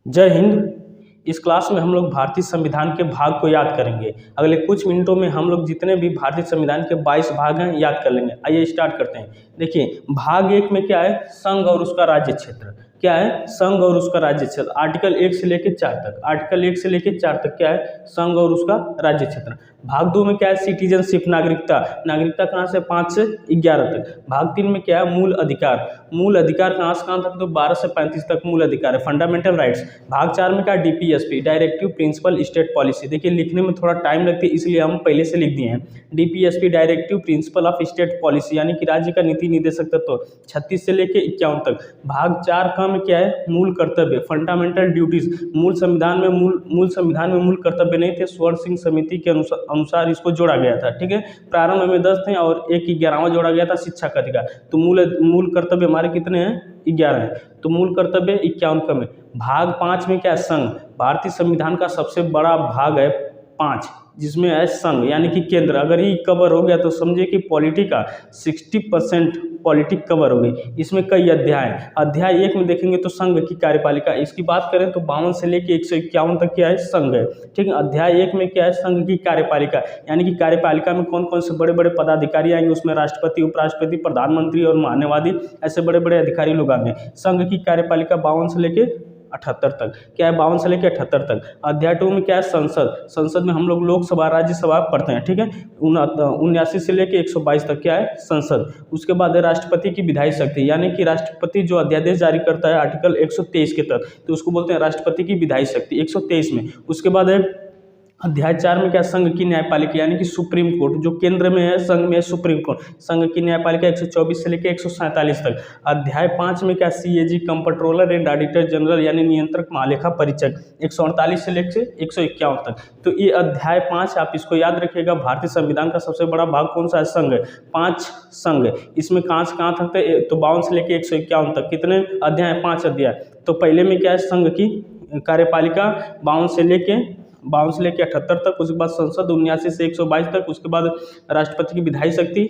जय हिंद। इस क्लास में हम लोग भारतीय संविधान के भाग को याद करेंगे। अगले कुछ मिनटों में हम लोग जितने भी भारतीय संविधान के 22 भाग हैं याद कर लेंगे। आइए स्टार्ट करते हैं। देखिए, भाग 1 में क्या है, संघ और उसका राज्य क्षेत्र। क्या है, संघ और उसका राज्य क्षेत्र। आर्टिकल 1 से लेकर 4 तक, आर्टिकल 1 से लेकर 4 तक क्या है, संघ और उसका राज्य क्षेत्र। भाग 2 में क्या है, सिटीजनशिप, नागरिकता। नागरिकता कहाँ से, 5 से 11 तक। भाग 3 में क्या है, मूल अधिकार। मूल अधिकार कहाँ से कहाँ तक, तो 12 से 35 तक मूल अधिकार है, फंडामेंटल राइट्स। भाग 4 में क्या, DPSP, directive principle state policy. देखिए, लिखने में थोड़ा टाइम लगती है, इसलिए हम पहले से लिख दिए हैं। DPSP, directive principle of state policy, यानी कि राज्य का नीति निर्देशक तत्व, 36 से लेकर 51 तक। भाग 4 का में क्या है, मूल कर्तव्य, फंडामेंटल ड्यूटीज। मूल संविधान में मूल कर्तव्य नहीं थे, स्वर्ण सिंह समिति के अनुसार इसको जोड़ा गया था। ठीक है, प्रारंभ में 10 थे और एक 11वां जोड़ा गया था, शिक्षा का अधिकार। तो मूल कर्तव्य हमारे कितने हैं, 11 हैं। तो मूल कर्तव्य 51 कम है। भाग 5 में क्या है, संघ। भारतीय संविधान का सबसे बड़ा भाग है 5, जिसमें है संघ, यानी कि केंद्र। अगर ये कवर हो गया तो समझे कि पॉलिटी का 60% पॉलिटिक कवर हो गई। इसमें कई अध्याय हैं। अध्याय 1 में देखेंगे तो संघ की कार्यपालिका, इसकी बात करें तो 52 से लेकर 151 तक क्या है, संघ है। ठीक है, अध्याय 1 में क्या है, संघ की कार्यपालिका, यानी कि कार्यपालिका में कौन कौन से बड़े बड़े पदाधिकारी आएंगे। उसमें राष्ट्रपति, उपराष्ट्रपति, प्रधानमंत्री और मान्यवादी, ऐसे बड़े बड़े अधिकारी लोग आएंगे। संघ की कार्यपालिका 52 से लेकर 78 तक। क्या है, 52 से लेकर 78 तक। अध्याय 2 में क्या है, संसद। संसद में हम लोग लोकसभा, राज्यसभा पढ़ते हैं। ठीक है, 79 से लेकर 122 तक क्या है, संसद। उसके बाद है राष्ट्रपति की विधायी शक्ति, यानी कि राष्ट्रपति जो अध्यादेश जारी करता है आर्टिकल 123 के तहत, तो उसको बोलते हैं राष्ट्रपति की विधायी शक्ति, 123 में। उसके बाद है अध्याय 4 में क्या, संघ की न्यायपालिका, यानी कि सुप्रीम कोर्ट, जो केंद्र में है, संघ में है सुप्रीम कोर्ट। संघ की न्यायपालिका 124 से लेकर 147 तक। अध्याय 5 में क्या, CAG, comptroller and auditor general, यानी नियंत्रक, महालेखा परीक्षक, 148 से लेकर 151 तक। तो ये अध्याय 5 आप इसको याद रखिएगा। भारतीय संविधान का सबसे बड़ा भाग कौन सा है, संघ है। 5 संघ, इसमें कहाँ से कहाँ तक थे, तो 52 से लेकर 151 तक। कितने अध्याय, 5 अध्याय। तो पहले में क्या है, संघ की कार्यपालिका 52 से लेकर 78 तक। उसके बाद संसद 79 से 122 तक। उसके बाद राष्ट्रपति की विधायी शक्ति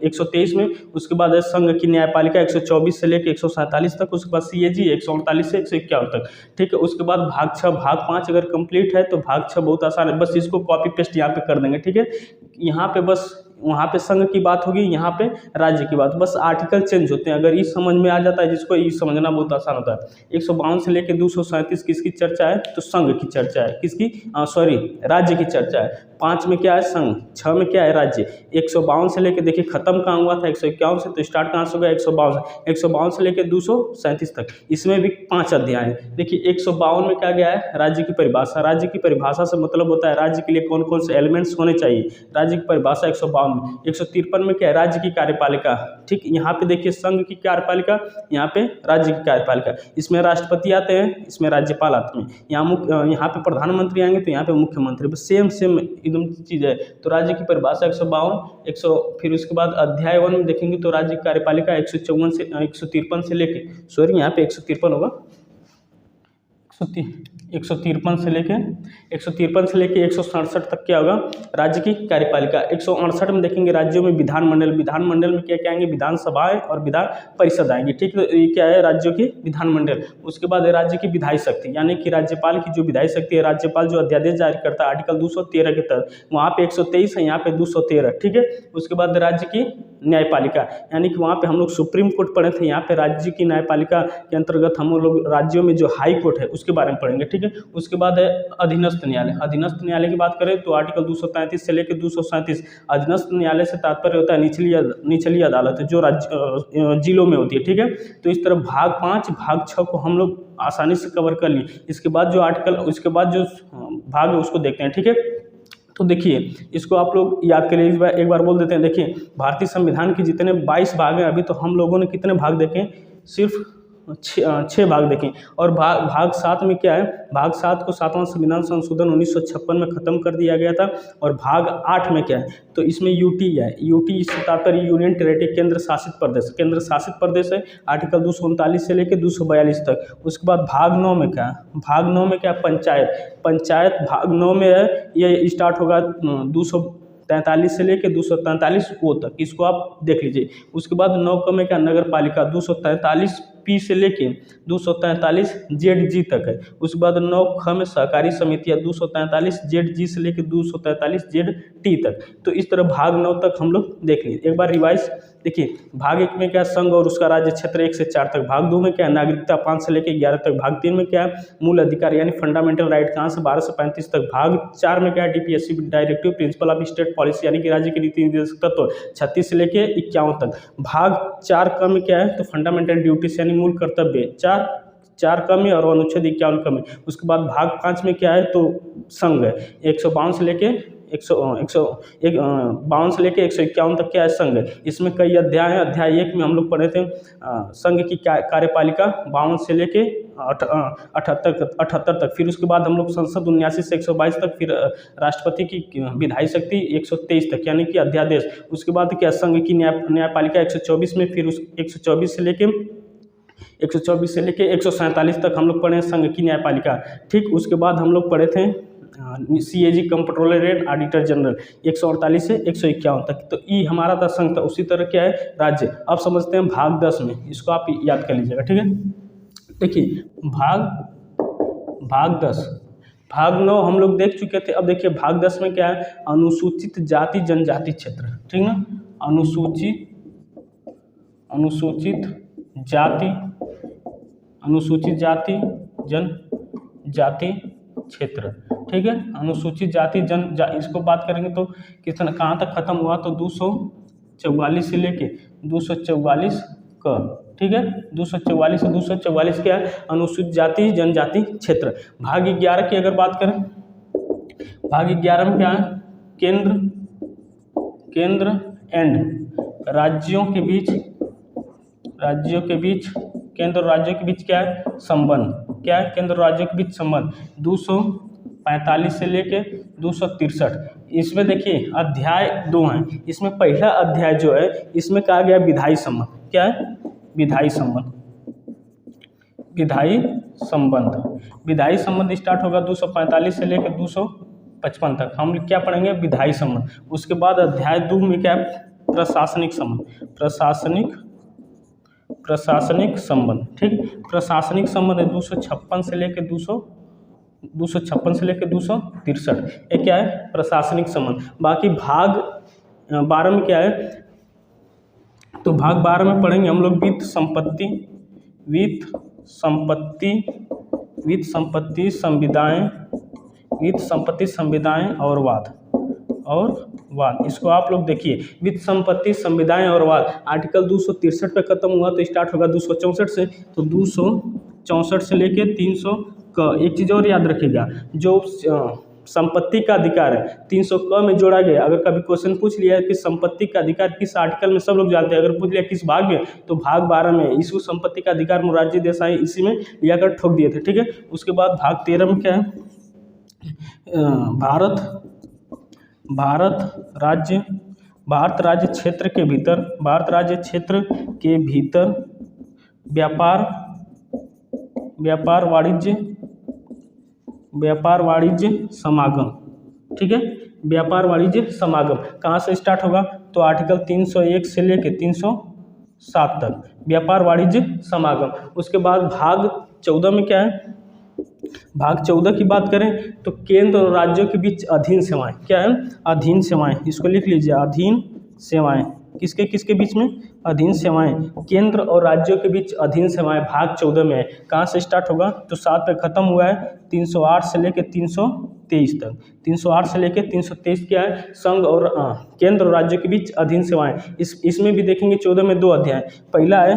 123 में। उसके बाद है संघ की न्यायपालिका 124 से लेकर 147 तक। उसके बाद सीएजी 148 से 151 तक। ठीक है, उसके बाद भाग 6, भाग 5 अगर कंप्लीट है तो भाग 6 बहुत आसान है, बस इसको कॉपी पेस्ट यहाँ पे कर देंगे। ठीक है, यहाँ पे बस, वहाँ पे संघ की बात होगी, यहाँ पे राज्य की बात, बस आर्टिकल चेंज होते हैं। अगर ये समझ में आ जाता है, जिसको ये समझना बहुत आसान होता है। 152 से लेकर 237 किसकी चर्चा है, तो संघ की चर्चा है। किसकी, राज्य की चर्चा है। 5 में क्या है, संघ। 6 में क्या है, राज्य। 152 से लेकर, देखिए खत्म कहाँ हुआ था, 151 से, तो स्टार्ट कहाँ से होगा, 152 से लेकर 237 तक। इसमें भी 5 अध्याय हैं। देखिए 152 में क्या गया है, राज्य की परिभाषा। राज्य की परिभाषा से मतलब होता है राज्य के लिए कौन कौन से एलिमेंट्स होने चाहिए, राज्य की परिभाषा 152 में। 153 में क्या है, राज्य की कार्यपालिका। ठीक, यहाँ पे देखिए संघ की कार्यपालिका, यहाँ पे राज्य की कार्यपालिका। इसमें राष्ट्रपति आते हैं, इसमें राज्यपाल आते हैं। यहाँ पे प्रधानमंत्री आएंगे तो यहाँ पे मुख्यमंत्री, बस सेम एकदम चीज है। तो राज्य की परिभाषा 152, फिर उसके बाद अध्याय 1 में देखेंगे तो राज्य की कार्यपालिका 153 से 153 से लेके, यहाँ पे 153 होगा, 153 से लेके 167 तक क्या होगा, राज्य की कार्यपालिका। 168 में देखेंगे राज्यों में विधानमंडल। विधानमंडल में क्या क्या आएंगे, विधानसभाएं और विधान परिषद आएंगी। ठीक है, तो ये क्या है, राज्यों की विधानमंडल। उसके बाद है राज्य की विधायी शक्ति, यानी कि राज्यपाल की जो विधायी शक्ति है, राज्यपाल जो अध्यादेश जारी करता है आर्टिकल 213 के तहत, वहाँ पे 123 है, यहाँ पे 213। ठीक है, उसके बाद राज्य की न्यायपालिका, यानी कि वहाँ पे हम लोग सुप्रीम कोर्ट पढ़े थे, यहाँ पे राज्य की न्यायपालिका के अंतर्गत हम लोग राज्यों में जो हाई कोर्ट है उसके बारे में पढ़ेंगे। ठीक है, उसके बाद है अधीनस्थ न्यायालय। अधीनस्थ न्यायालय की बात करें तो आर्टिकल 233 से लेकर 237। अधीनस्थ न्यायालय से तात्पर्य होता है निचली अदालत, जो राज्य जिलों में होती है। ठीक है, तो इस तरह भाग 5 भाग 6 को हम लोग आसानी से कवर कर लिए। इसके बाद जो भाग है उसको देखते हैं। ठीक है, तो देखिए इसको आप लोग याद करिए, एक बार बोल देते हैं। देखिए भारतीय संविधान के जितने 22 भाग हैं, अभी तो हम लोगों ने कितने भाग देखे, सिर्फ 6 भाग देखें। और भाग 7 में क्या है, भाग 7 को 7वां संविधान संशोधन 1956 में खत्म कर दिया गया था। और भाग 8 में क्या है, तो इसमें यूटी है। यूटी इससे तात्पर्य यूनियन टेरिटरी, केंद्र शासित प्रदेश। केंद्र शासित प्रदेश है, आर्टिकल 239 से लेकर 242 तक। उसके बाद भाग 9 में क्या है, भाग 9 में क्या, पंचायत। पंचायत भाग 9 में है, ये स्टार्ट होगा 243 से लेकर 243 ओ तक, इसको आप देख लीजिए। उसके बाद 9 में क्या, नगर पालिका 243 पी से लेके 243 जेड जी तक है। उसके बाद 9 ख में सहकारी समितियाँ 243 जेड जी से लेके 243 जेड टी तक। तो इस तरह भाग 9 तक हम लोग देख लिए। एक बार रिवाइज देखिए, भाग 1 में क्या है, संघ और उसका राज्य क्षेत्र 1 से 4 तक। भाग 2 में क्या है, नागरिकता 5 से लेकर 11 तक। भाग 3 में क्या है, मूल अधिकार यानी फंडामेंटल राइट कहाँ से 12 से 35 तक। भाग 4 में क्या है, DPSC directive principle of state policy यानी कि राज्य के नीति निर्देशक तत्व 36 से लेकर 51 तक। भाग 4 का में क्या है, तो फंडामेंटल ड्यूटीज यानी मूल कर्तव्य 4 का में और अनुच्छेद 51 का में। उसके बाद भाग 5 में क्या है, तो संघ है 152 से लेके 152 से लेके 151 तक क्या है, संघ है। इसमें कई अध्याय हैं। अध्याय 1 में हम लोग पढ़े थे संघ की कार्यपालिका 52 से लेके 78 तक। फिर उसके बाद हम लोग संसद 79 से 122 तक। फिर राष्ट्रपति की विधायी शक्ति 123 तक यानी कि अध्यादेश। उसके बाद क्या, संघ की न्यायपालिका 124 में। फिर उस 124 से लेके 147 तक हम लोग पढ़े संघ की न्यायपालिका। ठीक, उसके बाद हम लोग पढ़े थे CAG controller and auditor general 148 से 151 तक। तो ई हमारा था संघ था। उसी तरह क्या है, राज्य। अब समझते हैं भाग 10 में, इसको आप याद कर लीजिएगा, ठीक है। देखिए भाग 10, भाग 9 हम लोग देख चुके थे। अब देखिए भाग 10 में क्या है, अनुसूचित जाति जनजाति क्षेत्र, ठीक ना। अनुसूचित जाति जनजाति क्षेत्र, ठीक है। अनुसूचित जाति इसको बात करेंगे तो कितना कहाँ तक खत्म हुआ, तो 244 से लेके 244 का, ठीक है। 244 से 244 क्या है, अनुसूचित जाति जनजाति क्षेत्र। भाग 11 की अगर बात करें, भाग 11 में क्या है, केंद्र एंड राज्यों के बीच केंद्र और राज्यों के बीच क्या है, संबंध। क्या है, केंद्र और राज्यों के बीच संबंध 245 से लेके 263। इसमें देखिए अध्याय 2 हैं। इसमें पहला अध्याय जो है, इसमें कहा गया विधायी संबंध। क्या है, विधायी संबंध स्टार्ट होगा 245 से लेकर 255 तक। हम क्या पढ़ेंगे, विधायी संबंध। उसके बाद अध्याय 2 में क्या है, प्रशासनिक संबंध, ठीक। प्रशासनिक संबंध है 256 से लेकर 263। ये क्या है, प्रशासनिक संबंध। बाकी भाग 12 में क्या है, तो भाग 12 में पढ़ेंगे हम लोग वित्त संपत्ति संविदाएं और वाद। इसको आप लोग देखिए, वित्त संपत्ति संविदाएं और वाद आर्टिकल 263 पे खत्म हुआ, तो स्टार्ट होगा 264 से। तो 264 से लेके 300 का। एक चीज़ और याद रखिएगा, जो संपत्ति का अधिकार है 300 क में जोड़ा गया। अगर कभी क्वेश्चन पूछ लिया है कि संपत्ति का अधिकार किस आर्टिकल में, सब लोग जानते हैं। अगर पूछ लिया किस भाग में, तो भाग 12 में। इसको संपत्ति का अधिकार मोरारजी देसाई इसी में लिया कर ठोक दिए थे, ठीक है। उसके बाद भाग 13 में क्या है, भारत राज्य क्षेत्र के भीतर व्यापार वाणिज्य समागम, ठीक है। व्यापार वाणिज्य समागम कहाँ से स्टार्ट होगा, तो आर्टिकल 301 से लेके 307 तक व्यापार वाणिज्य समागम। उसके बाद भाग 14 में क्या है, भाग 14 की बात करें तो केंद्र और राज्यों के बीच अधीन सेवाएं। क्या है, अधीन सेवाएं। इसको लिख लीजिए, अधीन सेवाएं। किसके बीच में, अधीन सेवाएं। केंद्र और राज्यों के बीच अधीन सेवाएं भाग 14 में है। कहाँ से स्टार्ट होगा, तो 7 पे खत्म हुआ है। 308 से लेकर 323 तक। 308 से लेकर 323 क्या है, संघ और केंद्र और राज्यों के बीच अधीन सेवाएं। इसमें भी देखेंगे 14 में 2 अध्याय। पहला है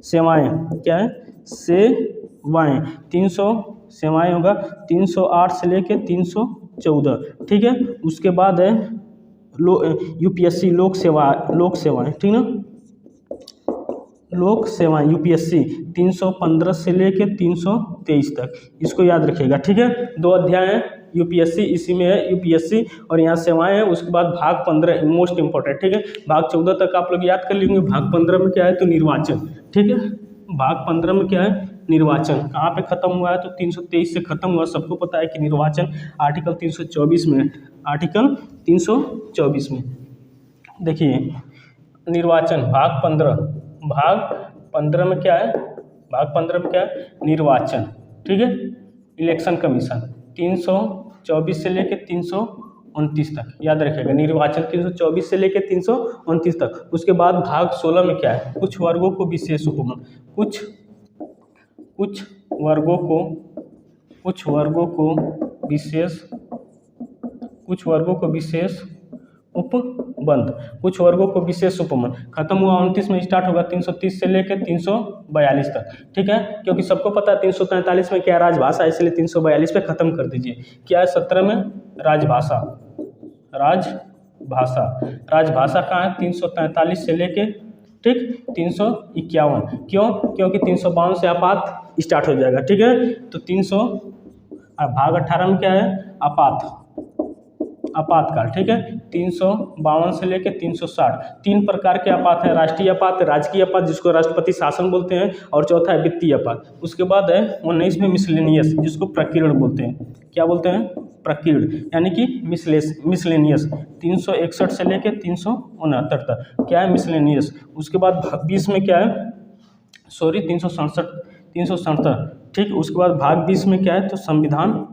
सेवाएं। क्या है, सेवाएं। 300 सेवाएं होगा 308 से लेकर 314, ठीक है। उसके बाद है यूपीएससी लोक सेवाएं, ठीक ना। लोक सेवाएं यूपीएससी 315 से लेकर 323 तक। इसको याद रखिएगा, ठीक है। 2 अध्याय हैं यूपीएससी, इसी में है यूपीएससी और यहाँ सेवाएं है। उसके बाद भाग 15 मोस्ट इंपॉर्टेंट, ठीक है। भाग 14 तक आप लोग याद कर लेंगे। भाग 15 में क्या है, तो निर्वाचन, ठीक है। भाग 15 में क्या है, निर्वाचन। कहाँ पे खत्म हुआ है, तो 323 से खत्म हुआ। सबको पता है कि निर्वाचन आर्टिकल 324 में, आर्टिकल 324 में। देखिए निर्वाचन भाग 15, भाग 15 में क्या है, भाग 15 में क्या है, निर्वाचन, ठीक है, इलेक्शन कमीशन 324 से लेके 329 तक, याद रखिएगा, निर्वाचन 324 से लेके 329 तक। उसके बाद भाग 16 में क्या है, कुछ वर्गों को विशेष उपमंड, कुछ वर्गों को विशेष उपबंध, कुछ वर्गों को विशेष उपबंध खत्म हुआ 29 में, स्टार्ट होगा 330 से लेकर 342 तक, ठीक है, क्योंकि सबको पता है 343 में क्या राजभाषा, इसलिए 342 पे खत्म कर दीजिए। क्या है 17 में, राजभाषा कहाँ है, 343 से लेके, ठीक, 351, क्यों, क्योंकि 352 से आपात स्टार्ट हो जाएगा, ठीक है, तो 300 भाग 18 में क्या है, आपातकाल, ठीक है, 352 से लेकर 360, 3 प्रकार के आपात है, राष्ट्रीय आपात, राजकीय आपात जिसको राष्ट्रपति शासन बोलते हैं, और चौथा है वित्तीय आपात। उसके बाद है 19 में मिसलेनियस, जिसको प्रकीर्ण बोलते हैं, क्या बोलते हैं, प्रकीर्ण, यानी कि मिसलेनियस 361 से लेकर 369 तक, क्या है, मिसलेनियस। उसके बाद 20 में क्या है, 367, ठीक, उसके बाद भाग 20 में क्या है, तो संविधान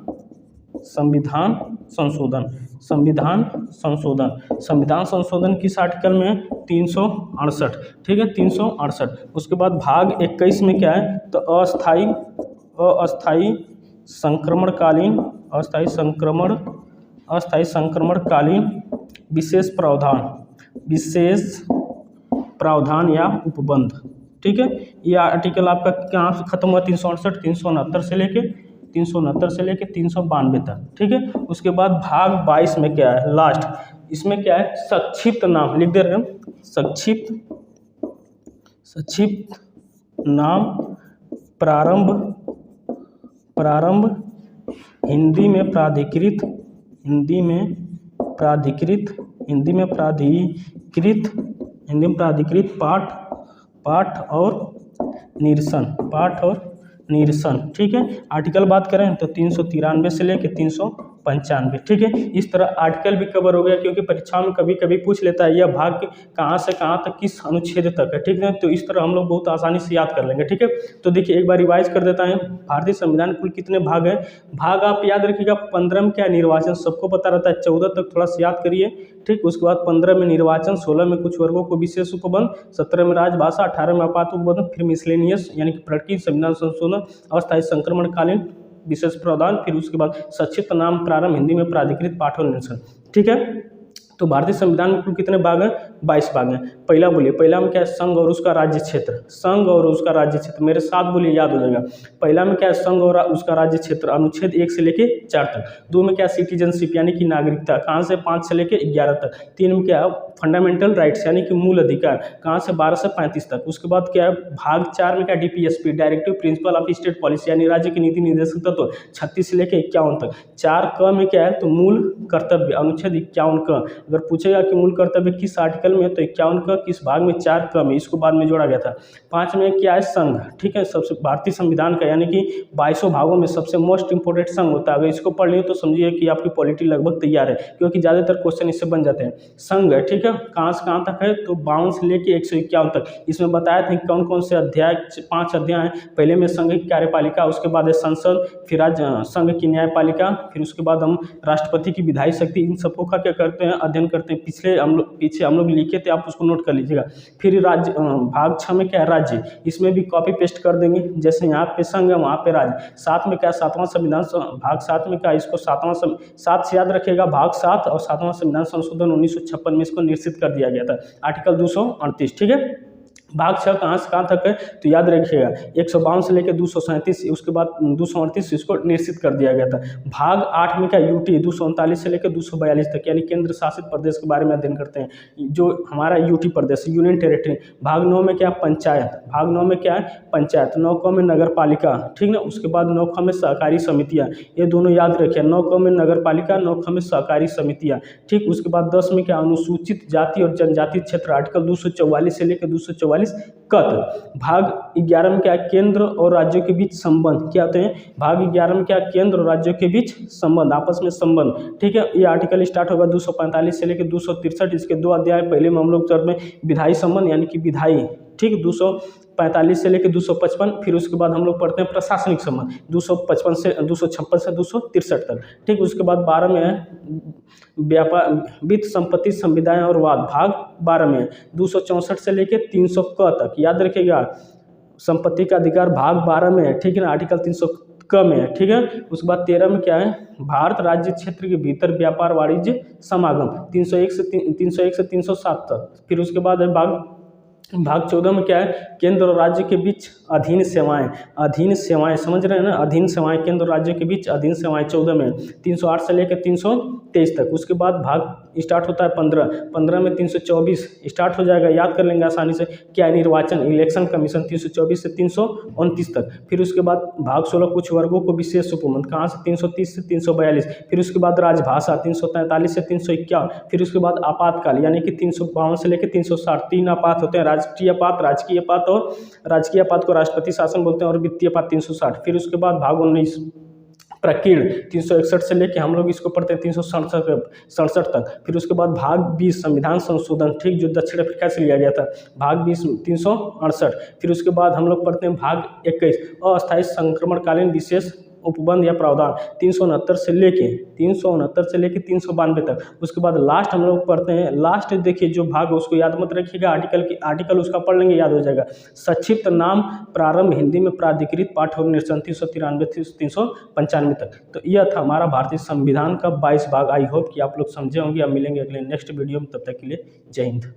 संशोधन किस आर्टिकल में है, 368, ठीक है, 368। उसके बाद भाग 21 में क्या है, तो अस्थायी संक्रमणकालीन विशेष प्रावधान या उपबंध, ठीक है, ये आर्टिकल आपका कहाँ से खत्म हुआ, 368, 369 से लेके 392 तक, ठीक है। उसके बाद भाग 22 में क्या है, लास्ट, इसमें क्या है, संक्षिप्त नाम लिख दे रहे हैं, संक्षिप्त नाम प्रारंभ हिंदी में प्राधिकृत पाठ और निरसन, ठीक है। आर्टिकल बात करें तो 393 से लेकर 395, ठीक है। इस तरह आर्टिकल भी कवर हो गया, क्योंकि परीक्षा में कभी कभी पूछ लेता है यह भाग कहाँ से कहाँ तक किस अनुच्छेद तक है, ठीक है, तो इस तरह हम लोग बहुत आसानी से याद कर लेंगे, ठीक है। तो देखिए एक बार रिवाइज कर देता है, भारतीय संविधान कुल कितने भाग हैं, भाग आप याद रखिएगा, 15 में क्या निर्वाचन, सबको पता रहता है, 14 तक थोड़ा सा याद करिए, ठीक। उसके बाद 15 में निर्वाचन, 16 में कुछ वर्गों को विशेष उपबंध, 17 में राजभाषा, 18 में आपात उपबंध, फिर मिसलेनियस यानी कि प्रकृति संविधान संशोधन, अस्थायी संक्रमणकालीन विशेष प्रावधान, फिर उसके बाद संक्षिप्त नाम प्रारंभ हिंदी में प्राधिकृत पाठ और निरसन, ठीक है। तो भारतीय संविधान में कुल कितने भाग हैं, 22 भाग हैं। पहला बोलिए, पहला में क्या है, संघ और उसका राज्य क्षेत्र, मेरे साथ बोलिए, याद हो जाएगा। पहला में क्या है, संघ और उसका राज्य क्षेत्र, अनुच्छेद 1 से लेके 4 तक। 2 में क्या है, सिटीजनशिप यानी कि नागरिकता, कहाँ से 5 से लेके 11 तक। 3 में क्या है, फंडामेंटल राइट्स यानी कि मूल अधिकार, कहाँ से 12 से 35 तक। उसके बाद क्या है, भाग 4 में क्या, DPSP directive principle of state policy यानी राज्य की नीति निर्देशक तत्व, 36 से लेके 51 तक। 4 क में क्या है, तो मूल कर्तव्य, अनुच्छेद 51 क। अगर पूछेगा कि मूल कर्तव्य किस आर्टिकल में है, तो 51 का किस भाग में, 4 क में, इसको बाद में जोड़ा गया था। 5 में क्या है, संघ, ठीक है, सबसे भारतीय संविधान का यानी कि 22 भागों में सबसे मोस्ट इंपोर्टेंट संघ होता है। अगर इसको पढ़ लियो तो समझिए कि आपकी पॉलिटी लगभग तैयार है, क्योंकि ज़्यादातर क्वेश्चन इससे बन जाते हैं। संघ है, ठीक है, कहाँ से कहाँ तक है, तो 52 से लेके 151 तक। इसमें बताया था कौन कौन से अध्याय, 5 अध्याय हैं। पहले में संघ की कार्यपालिका, उसके बाद है संसद, फिर संघ की न्यायपालिका, फिर उसके बाद हम राष्ट्रपति की विधायी शक्ति, इन सबको का क्या करते हैं, अध्ययन करते हैं। पीछे हम लोग लिखे थे, आप उसको नोट कर लीजिएगा। फिर राज्य, भाग 6 में क्या है, राज्य, इसमें भी कॉपी पेस्ट कर देंगे, जैसे यहाँ पे संघ है वहाँ पे राज्य। 7 में क्या, 7वां संविधान, भाग 7 में क्या, इसको 7 से याद रखिएगा, भाग 7 और 7वां संविधान संशोधन 1956 में इसको निश्चित कर दिया गया था, आर्टिकल 238, ठीक है। भाग 6 कहाँ से कहाँ तक है, तो याद रखिएगा 152 से लेकर 237, उसके बाद 238 इसको निश्चित कर दिया गया था। भाग 8 में क्या, यूटी 239 से लेकर 242 तक, यानी केंद्र शासित प्रदेश के बारे में अध्ययन करते हैं, जो हमारा यूटी प्रदेश, यूनियन टेरिटरी। भाग 9 में क्या, पंचायत, भाग 9 में क्या है, पंचायत। 9 क में नगर पालिका, ठीक ना। उसके बाद 9 ख में सहकारी समितियाँ, ये दोनों याद रखिए, 9 क में नगर पालिका, 9 ख में सहकारी समितियाँ, ठीक। उसके बाद 10 में क्या, अनुसूचित जाति और जनजाति क्षेत्र, आर्टिकल 244 से लेकर 244 कत। भाग 11 में क्या, केंद्र और राज्यों के बीच संबंध, क्या होते हैं, भाग 11 में क्या, केंद्र और राज्यों के बीच संबंध, आपस में संबंध, ठीक है। ये आर्टिकल स्टार्ट होगा 245 से लेकर 263, इसके 2 अध्याय। पहले में हम लोग चलते हैं विधायी संबंध यानी कि विधायी, ठीक, 245 से लेकर 255। फिर उसके बाद हम लोग पढ़ते हैं प्रशासनिक संबंध, 255 से 256 से 263 तक। ठीक, उसके बाद 12 में है व्यापार, वित्त, संपत्ति, संविदाएं और वाद, भाग 12 में है 264 से लेकर 300 क तक। याद रखिएगा, संपत्ति का अधिकार भाग 12 में है, ठीक है ना, आर्टिकल 300 क में है, ठीक है। उसके बाद 13 में क्या है, भारत राज्य क्षेत्र के भीतर व्यापार वाणिज्य समागम, 301 से 307 तक। फिर उसके बाद है भाग 14 में क्या है, केंद्र और राज्य के बीच अधीन सेवाएं, अधीन सेवाएं समझ रहे हैं ना, अधीन सेवाएं, केंद्र और राज्य के बीच अधीन सेवाएं 14 में 308 से लेकर 323 तक। उसके बाद भाग स्टार्ट होता है 15 में 324 स्टार्ट हो जाएगा, याद कर लेंगे आसानी से, क्या है, निर्वाचन, इलेक्शन कमीशन, 324 से 329 तक। फिर उसके बाद भाग 16 कुछ वर्गों को विशेष उपमंड, कहाँ से, 330 से 342। फिर उसके बाद राजभाषा 343 से 351। फिर उसके बाद आपातकाल यानी कि 352 से लेकर 360। 3 आपात होते हैं, राष्ट्रीय आपात, राजकीय आपात और राजकीय आपात को राष्ट्रपति शासन बोलते हैं, और वित्तीय आपात 360। फिर उसके बाद भाग 19 प्रकीर्ण 361 से लेके हम लोग इसको पढ़ते हैं 367 तक। फिर उसके बाद भाग 20 संविधान संशोधन, ठीक, जो दक्षिण अफ्रीका से लिया गया था, भाग 20 368। फिर उसके बाद हम लोग पढ़ते हैं भाग 21 अस्थायी संक्रमणकालीन विशेष उपबंध या प्रावधान, 369 से लेके 392 तक। उसके बाद लास्ट हम लोग पढ़ते हैं, लास्ट देखिए जो भाग उसको याद मत रखिएगा, आर्टिकल उसका पढ़ लेंगे, याद हो जाएगा। संक्षिप्त नाम प्रारंभ हिंदी में प्राधिकृत पाठ और निरसन 393 से 395 तक। तो यह था हमारा भारतीय संविधान का 22 भाग। आई होप कि आप लोग समझे होंगे। अब मिलेंगे अगले नेक्स्ट वीडियो में, तब तक के लिए जय हिंद।